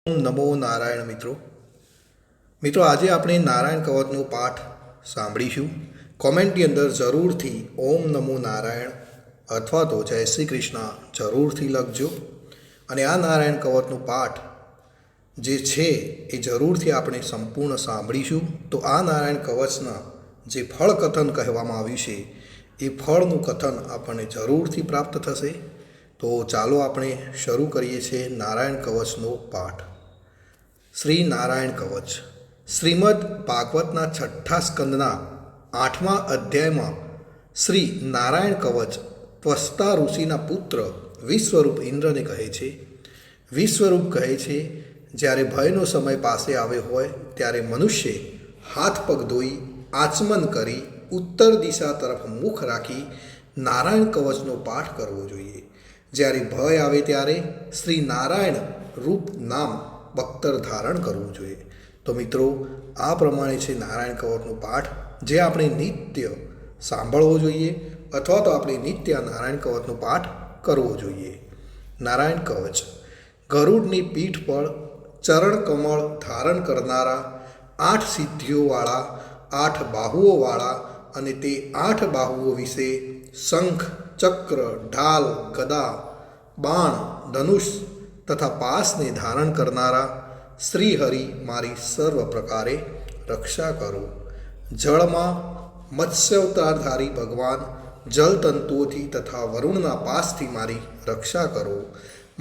નમો નારાયણ મિત્રો આજે આપણે નારાયણ કવચનો પાઠ સાંભળીશું. કોમેન્ટની અંદર જરૂરથી ઓમ નમો નારાયણ અથવા તો જય શ્રી કૃષ્ણ જરૂરથી લખજો. અને આ નારાયણ કવચનો પાઠ જે છે એ જરૂરથી આપણે સંપૂર્ણ સાંભળીશું. તો આ નારાયણ કવચના જે ફળ કથન કહેવામાં આવ્યું છે એ ફળનું કથન આપણને જરૂરથી પ્રાપ્ત થશે. તો ચાલો આપણે શરૂ કરીએ છીએ નારાયણ કવચનો પાઠ. શ્રી નારાયણ કવચ. શ્રીમદ ભાગવતના 6ઠ્ઠા સ્કંદના 8મા અધ્યાયમાં શ્રી નારાયણ કવચ ત્વષ્ટા ઋષિના પુત્ર વિશ્વરૂપ ઇન્દ્રને કહે છે. વિશ્વરૂપ કહે છે, જ્યારે ભયનો સમય પાસે આવ્યો હોય ત્યારે મનુષ્ય હાથ પગ ધોઈ આચમન કરી ઉત્તર દિશા તરફ મુખ રાખી નારાયણ કવચનો પાઠ કરવો જોઈએ. જ્યારે ભય આવે ત્યારે શ્રી નારાયણ રૂપ નામ બખ્તર ધારણ કરવું જોઈએ. તો મિત્રો, આ પ્રમાણે છે નારાયણ કવચનો પાઠ, જે આપણે નિત્ય સાંભળવો જોઈએ અથવા તો આપણે નિત્ય નારાયણ કવચનો પાઠ કરવો જોઈએ. નારાયણ કવચ. ગરુડની પીઠ પર ચરણ કમળ ધારણ કરનારા, 8 સિદ્ધિઓવાળા, 8 બાહુઓવાળા અને તે 8 બાહુઓ વિશે શંખ, ચક્ર, ઢાલ, ગદા, બાણ, ધનુષ તથા પાસને ધારણ કરનારા શ્રી હરિ મારી સર્વ પ્રકારે રક્ષા કરો. જળમાં મત્સ્યાવતારધારી ભગવાન જલતંતુઓથી તથા વરુણના પાસથી મારી રક્ષા કરો.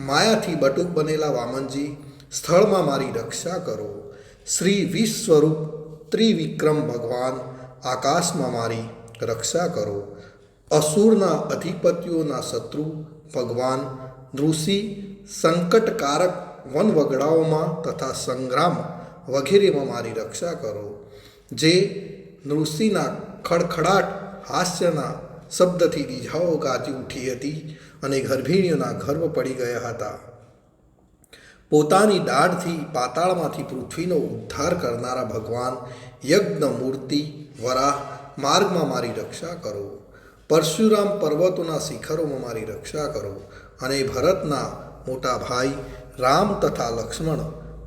માયાથી બટુક બનેલા વામનજી સ્થળમાં મારી રક્ષા કરો. શ્રી વિશ્વરૂપ ત્રિવિક્રમ ભગવાન આકાશમાં મારી રક્ષા કરો. અસુરના અધિપતિઓના શત્રુ ભગવાન ઋષિ સંકટકારક વનવગડાઓમાં તથા સંગ્રામ વગેરેમાં મારી રક્ષા કરો. જે ઋષિના ખડખડાટ હાસ્યના શબ્દથી દીજાઓ ગાજી ઉઠી હતી અને ગર્ભિણીઓના ગર્ભ પડી ગયા હતા. પોતાની દાઢથી પાતાળમાંથી પૃથ્વીનો ઉદ્ધાર કરનારા ભગવાન યજ્ઞ મૂર્તિ વરાહ માર્ગમાં મારી રક્ષા કરો. પરશુરામ પર્વતોના શિખરોમાં મારી રક્ષા કરો. અને ભરતના મોટા ભાઈ રામ તથા લક્ષ્મણ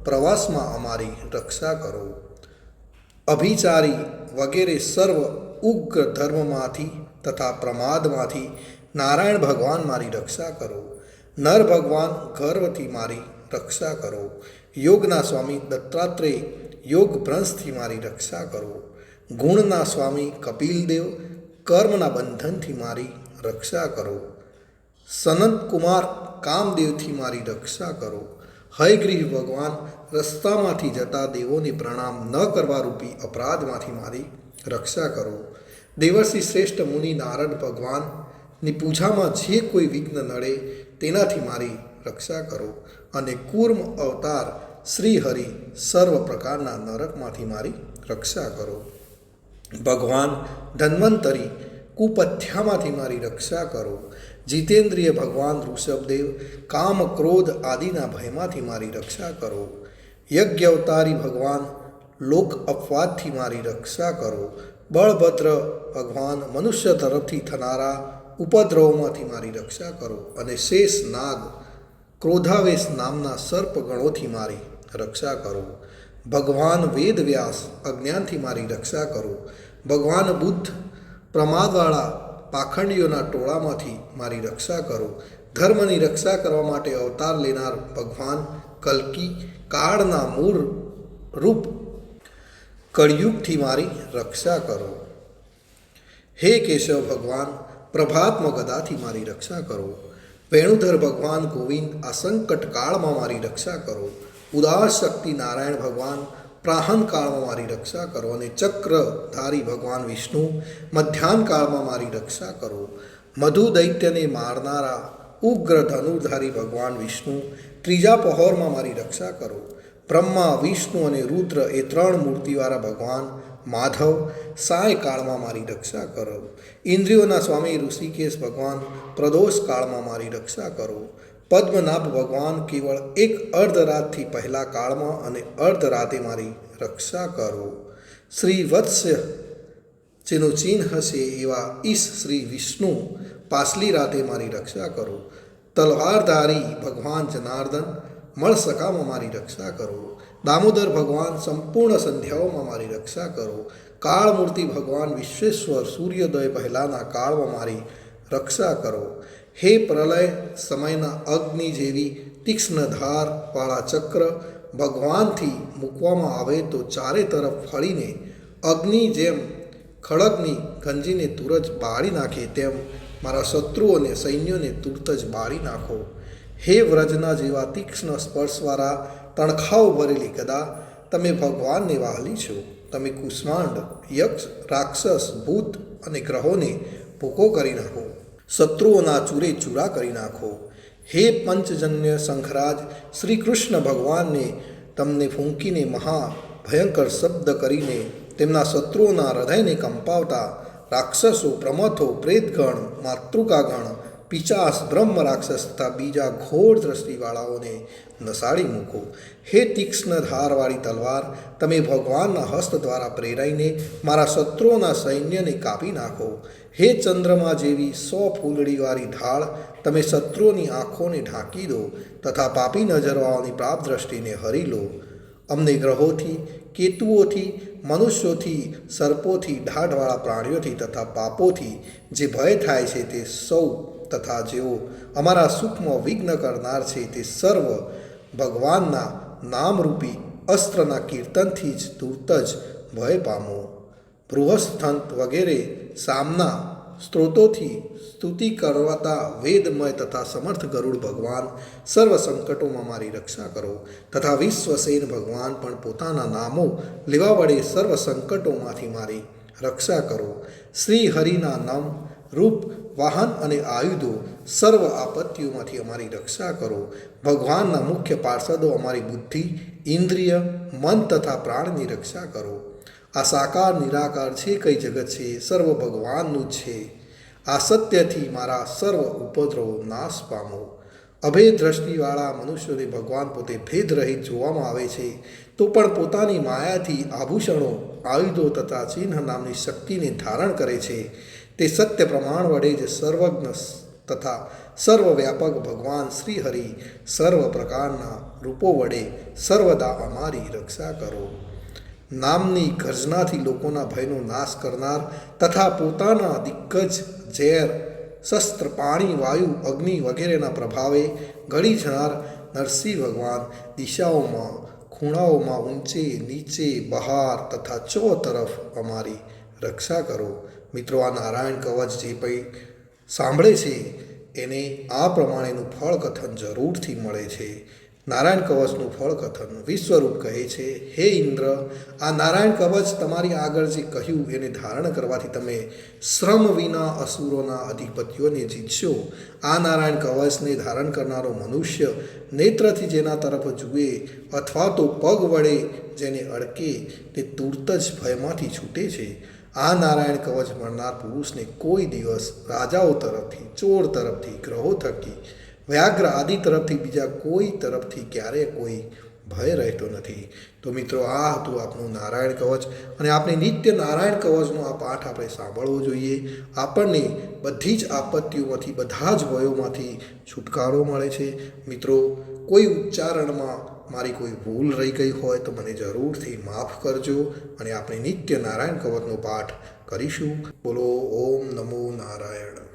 પ્રવાસમાં અમારી રક્ષા કરો. અભિચારી વગેરે સર્વ ઉગ્ર ધર્મમાંથી તથા પ્રમાદમાંથી નારાયણ ભગવાન મારી રક્ષા કરો. નર ભગવાન ગર્વથી મારી રક્ષા કરો. યોગના સ્વામી દત્તાત્રેય યોગ ભ્રંશથી મારી રક્ષા કરો. ગુણના સ્વામી કપિલદેવ કર્મના બંધનથી મારી રક્ષા કરો. સનત કુમાર કામદેવથી મારી રક્ષા કરો. હયગ્રીવ ભગવાન રસ્તામાંથી જતા દેવોને પ્રણામ ન કરવા રૂપી અપરાધમાંથી મારી રક્ષા કરો. દેવર્ષિ શ્રેષ્ઠ મુનિ નારદ ભગવાનની પૂજામાં જે કોઈ વિઘ્ન નડે તેનાથી મારી રક્ષા કરો. અને કૂર્મ અવતાર શ્રી હરિ સર્વ પ્રકારના નરકમાંથી મારી રક્ષા કરો. ભગવાન ધન્વંતરી કુપથ્યામાંથી મારી રક્ષા કરો. જીતેન્દ્રિય ભગવાન ઋષભદેવ કામ ક્રોધ આદિના ભયમાંથી મારી રક્ષા કરો. યજ્ઞ અવતારી ભગવાન લોક અપવાદથી મારી રક્ષા કરો. બળભદ્ર ભગવાન મનુષ્ય તરફથી થનારા ઉપદ્રવોમાંથી મારી રક્ષા કરો. અને શેષ નાગ ક્રોધાવેશ નામના સર્પગણોથી મારી રક્ષા કરો. ભગવાન વેદવ્યાસ અજ્ઞાનથી મારી રક્ષા કરો. ભગવાન બુદ્ધ પ્રમાદવાળા પાખંડીઓના ટોળામાંથી મારી રક્ષા કરો. ધર્મની રક્ષા કરવા માટે અવતાર લેનાર ભગવાન કલ્કી કાળના મૂળ રૂપ કળિયુગથી મારી રક્ષા કરો. હે કેશવ ભગવાન પ્રભાતમાં ગદાથી મારી રક્ષા કરો. વેણુધર ભગવાન ગોવિંદ આ સંકટ કાળમાં મારી રક્ષા કરો. ઉદાર શક્તિ નારાયણ ભગવાન પ્રાહન કાળમાં મારી રક્ષા કરો. અને ચક્રધારી ભગવાન વિષ્ણુ મધ્યાહન કાળમાં મારી રક્ષા કરો. મધુ દૈત્યને મારનારા ઉગ્ર ધનુર્ધારી ભગવાન વિષ્ણુ ત્રીજા પહોરમાં મારી રક્ષા કરો. બ્રહ્મા વિષ્ણુ અને રુદ્ર એ 3 મૂર્તિવાળા ભગવાન માધવ સાયકાળમાં મારી રક્ષા કરો. ઇન્દ્રિયોના સ્વામી ઋષિકેશ ભગવાન પ્રદોષ કાળમાં મારી રક્ષા કરો. પદ્મનાભ ભગવાન કેવળ એક અર્ધરાતથી પહેલા કાળમાં અને અર્ધરાતે મારી રક્ષા કરો. શ્રી વત્સ્ય જેનું ચિહ્ન હશે એવા ઈશ શ્રી વિષ્ણુ પાછલી રાતે મારી રક્ષા કરો. તલવારધારી ભગવાન જનાર્દન મળસકામાં મારી રક્ષા કરો. દામોદર ભગવાન સંપૂર્ણ સંધ્યાઓમાં મારી રક્ષા કરો. કાળમૂર્તિ ભગવાન વિશ્વેશ્વર સૂર્યોદય પહેલાંના કાળમાં મારી રક્ષા કરો. હે પ્રલય સમયના અગ્નિ જેવી તીક્ષ્ણ ધારવાળા ચક્ર ભગવાનથી મૂકવામાં આવે તો ચારે તરફ ફળીને અગ્નિ જેમ ખડગની ગંજીને તુરત બાળી નાખે તેમ મારા શત્રુઓને સૈન્યોને તુરત જ બાળી નાખો. હે વ્રજના જેવા તીક્ષ્ણ સ્પર્શવાળા તણખાઓ ભરેલી ગદા તમે ભગવાનને વહાલી છો. તમે કુષ્માંડ યક્ષ રાક્ષસ ભૂત અને ગ્રહોને ભૂકો કરી નાખો. શત્રુઓના ચૂરે ચૂરા કરી નાખો. હે પંચજન્ય શંખરાજ શ્રી કૃષ્ણ ભગવાનને તમને ફૂંકીને મહા ભયંકર શબ્દ કરીને તેમના શત્રુઓના હૃદયને કંપાવતા રાક્ષસો પ્રમથો પ્રેતગણ માતૃકાગણ પિચાસ બ્રહ્મ રાક્ષસ તથા બીજા ઘોર દ્રષ્ટિવાળાઓને નસાડી મૂકો. હે તીક્ષ્ણ ધારવાળી તલવાર તમે ભગવાનના હસ્ત દ્વારા પ્રેરાઈને મારા શત્રુઓના સૈન્યને કાપી નાખો. હે ચંદ્રમા જેવી 100 ફૂલડીવાળી ઢાળ તમે શત્રુઓની આંખોને ઢાંકી દો તથા પાપી નજરવાળાની પ્રાપ દ્રષ્ટિને હરી લો. અમને ગ્રહોથી કેતુઓથી મનુષ્યોથી સર્પોથી ઢાઢવાળા પ્રાણીઓથી તથા પાપોથી જે ભય થાય છે તે સૌ તથા જેઓ અમારા સુખમાં વિઘ્ન કરનાર છે તે સર્વ ભગવાનના નામરૂપી અસ્ત્રના કીર્તનથી જ તુરત જ ભય પામો. બૃહસ્થંત વગેરે સામના સ્ત્રોતોથી સ્તુતિ કરવાતા વેદમય તથા સમર્થ ગરુડ ભગવાન સર્વ સંકટોમાં મારી રક્ષા કરો તથા વિશ્વસેન ભગવાન પણ પોતાના નામો લેવા વડે સર્વ સંકટોમાંથી મારી રક્ષા કરો. શ્રી હરિના નામ રૂપ વાહન અને આયુધો સર્વ આપત્તિઓમાંથી અમારી રક્ષા કરો. ભગવાનના મુખ્ય પાર્ષદો અમારી બુદ્ધિ ઇન્દ્રિય મન તથા પ્રાણની રક્ષા કરો. આ સાકાર નિરાકાર છે કઈ જગત છે સર્વ ભગવાનનું જ છે. આ સત્યથી મારા સર્વ ઉપદ્રવો નાશ પામો. અભેદ દ્રષ્ટિવાળા મનુષ્યોને ભગવાન પોતે ભેદરહિત જોવામાં આવે છે તો પણ પોતાની માયાથી આભૂષણો આયુધો તથા ચિહ્ન નામની શક્તિને ધારણ કરે છે. તે સત્ય પ્રમાણ વડે જ સર્વજ્ઞ તથા સર્વવ્યાપક ભગવાન શ્રી હરિ સર્વ પ્રકારના રૂપો વડે સર્વદા અમારી રક્ષા કરો. નામની ગર્જનાથી લોકોના ભયનો નાશ કરનાર તથા પોતાના દિગ્ગજ ઝેર શસ્ત્ર પાણી વાયુ અગ્નિ વગેરેના પ્રભાવે ગળી જનાર નરસિંહ ભગવાન દિશાઓમાં ખૂણાઓમાં ઊંચે નીચે બહાર તથા ચો તરફ અમારી રક્ષા કરો. મિત્રો, આ નારાયણ કવચ જે કંઈ સાંભળે છે એને આ પ્રમાણેનું ફળ કથન જરૂરથી મળે છે. નારાયણ કવચનું ફળ કથન વિશ્વરૂપ કહે છે, હે ઇન્દ્ર, આ નારાયણ કવચ તમારી આગળ જે કહ્યું એને ધારણ કરવાથી તમે શ્રમ વિના અસુરોના અધિપતિઓને જીતશો. આ નારાયણ કવચને ધારણ કરનારો મનુષ્ય નેત્રથી જેના તરફ જુએ અથવા તો પગ વડે જેને અડકે તે તુરત જ ભયમાંથી છૂટે છે. આ નારાયણ કવચ મળનાર પુરુષને કોઈ દિવસ રાજાઓ તરફથી, ચોર તરફથી, ગ્રહો થકી, વ્યાઘ્ર આદિ તરફથી, બીજા કોઈ તરફથી ક્યારેય કોઈ ભય રહેતો નથી. તો મિત્રો, આ હતું આપનું નારાયણ કવચ અને આપણે નિત્ય નારાયણ કવચનો આ પાઠ આપણે સાંભળવો જોઈએ. આપણને બધી જ આપત્તિઓમાંથી, બધા જ ભયોમાંથી છુટકારો મળે છે. મિત્રો, કોઈ ઉચ્ચારણમાં મારી કોઈ ભૂલ રહી ગઈ હોય તો મને જરૂરથી માફ કરજો અને આપણે નિત્ય નારાયણ કવચનો પાઠ કરીશું. બોલો ઓમ નમો નારાયણ.